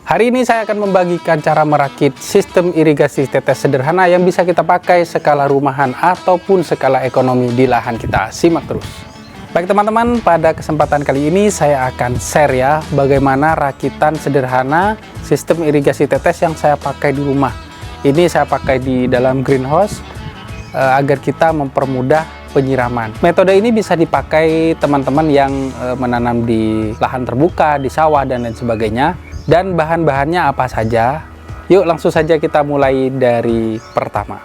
Hari ini saya akan membagikan cara merakit sistem irigasi tetes sederhana yang bisa kita pakai skala rumahan ataupun skala ekonomi di lahan kita. Simak terus. Baik teman-teman, pada kesempatan kali ini saya akan share ya bagaimana rakitan sederhana sistem irigasi tetes yang saya pakai di rumah. Ini saya pakai di dalam greenhouse agar kita mempermudah penyiraman. Metode ini bisa dipakai teman-teman yang menanam di lahan terbuka, di sawah dan lain sebagainya. Dan bahan-bahannya apa saja? Yuk langsung saja kita mulai dari pertama.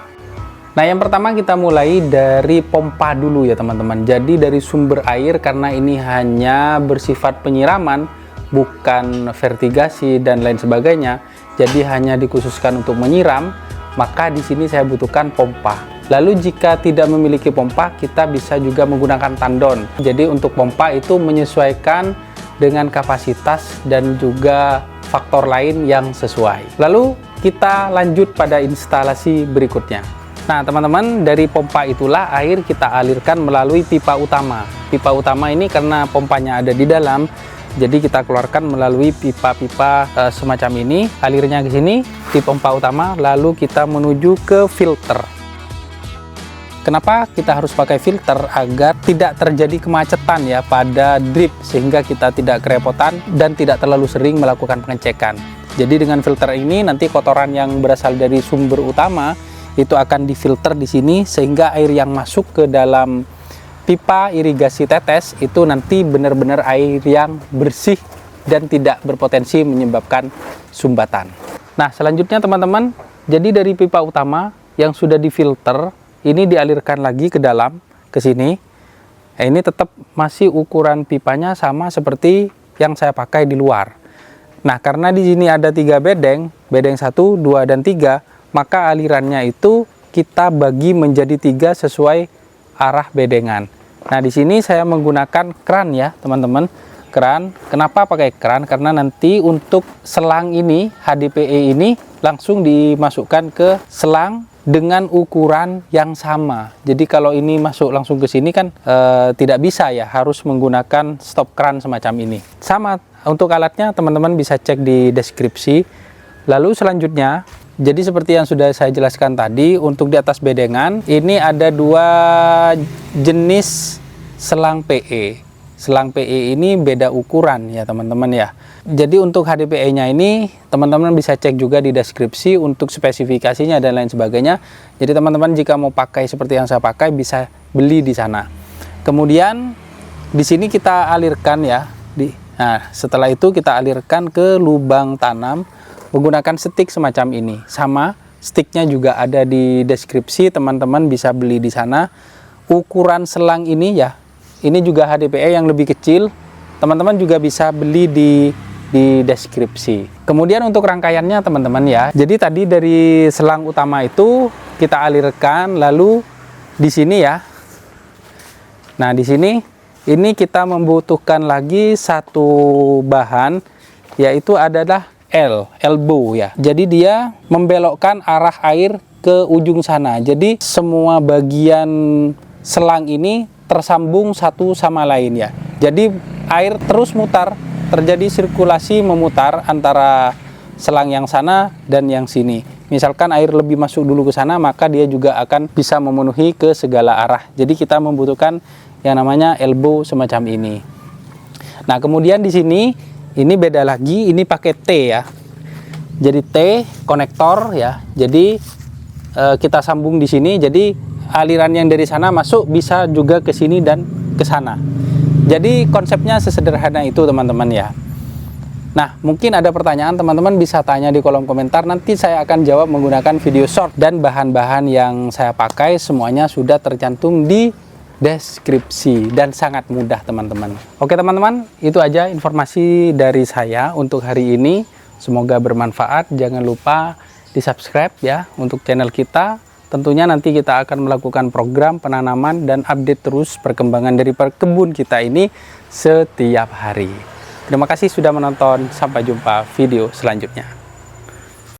Nah, yang pertama kita mulai dari pompa dulu ya teman-teman. Jadi dari sumber air, karena ini hanya bersifat penyiraman, bukan vertigasi dan lain sebagainya. Jadi hanya dikhususkan untuk menyiram, maka di sini saya butuhkan pompa. Lalu jika tidak memiliki pompa, kita bisa juga menggunakan tandon. Jadi untuk pompa itu menyesuaikan dengan kapasitas dan juga faktor lain yang sesuai. Lalu kita lanjut pada instalasi berikutnya. Nah teman-teman, dari pompa itulah air kita alirkan melalui pipa utama. Pipa utama ini karena pompanya ada di dalam, jadi kita keluarkan melalui pipa-pipa semacam ini. Alirnya ke sini di pompa utama, lalu kita menuju ke filter. Kenapa kita harus pakai filter? Agar tidak terjadi kemacetan ya pada drip, sehingga kita tidak kerepotan dan tidak terlalu sering melakukan pengecekan. Jadi dengan filter ini nanti kotoran yang berasal dari sumber utama itu akan difilter di sini, sehingga air yang masuk ke dalam pipa irigasi tetes itu nanti benar-benar air yang bersih dan tidak berpotensi menyebabkan sumbatan. Nah selanjutnya teman-teman, jadi dari pipa utama yang sudah difilter ini dialirkan lagi ke dalam, ke sini. Ini tetap masih ukuran pipanya sama seperti yang saya pakai di luar. Nah, karena di sini ada 3 bedeng, bedeng 1, 2, dan 3, maka alirannya itu kita bagi menjadi 3 sesuai arah bedengan. Nah, di sini saya menggunakan kran ya, teman-teman. Kran. Kenapa pakai kran? Karena nanti untuk selang ini, HDPE ini langsung dimasukkan ke selang dengan ukuran yang sama. Jadi kalau ini masuk langsung ke sini kan tidak bisa ya, harus menggunakan stop kran semacam ini. Sama untuk alatnya teman-teman bisa cek di deskripsi. Lalu selanjutnya, jadi seperti yang sudah saya jelaskan tadi, untuk di atas bedengan ini ada 2 jenis selang PE. Selang PE ini beda ukuran ya teman-teman ya. Jadi untuk HDPE-nya ini teman-teman bisa cek juga di deskripsi untuk spesifikasinya dan lain sebagainya. Jadi teman-teman jika mau pakai seperti yang saya pakai bisa beli di sana. Kemudian di sini kita alirkan ya. Nah, setelah itu kita alirkan ke lubang tanam menggunakan stick semacam ini. Sama, sticknya juga ada di deskripsi, teman-teman bisa beli di sana. Ukuran selang ini ya, ini juga HDPE yang lebih kecil, teman-teman juga bisa beli di deskripsi. Kemudian untuk rangkaiannya teman-teman ya, jadi tadi dari selang utama itu kita alirkan, lalu di sini ya. Nah di sini ini kita membutuhkan lagi satu bahan, yaitu adalah elbow ya. Jadi dia membelokkan arah air ke ujung sana. Jadi semua bagian selang ini tersambung satu sama lain ya. Jadi air terus mutar, terjadi sirkulasi memutar antara selang yang sana dan yang sini. Misalkan air lebih masuk dulu ke sana, maka dia juga akan bisa memenuhi ke segala arah. Jadi kita membutuhkan yang namanya elbow semacam ini. Nah, kemudian di sini ini beda lagi, ini pakai T ya. Jadi T konektor ya. Jadi kita sambung di sini, jadi aliran yang dari sana masuk bisa juga ke sini dan ke sana. Jadi konsepnya sesederhana itu teman-teman ya. Nah mungkin ada pertanyaan, teman-teman bisa tanya di kolom komentar, nanti saya akan jawab menggunakan video short. Dan bahan-bahan yang saya pakai semuanya sudah tercantum di deskripsi dan sangat mudah teman-teman. Oke teman-teman, itu aja informasi dari saya untuk hari ini. Semoga bermanfaat. Jangan lupa di subscribe ya untuk channel kita. Tentunya nanti kita akan melakukan program penanaman dan update terus perkembangan dari kebun kita ini setiap hari. Terima kasih sudah menonton, sampai jumpa video selanjutnya.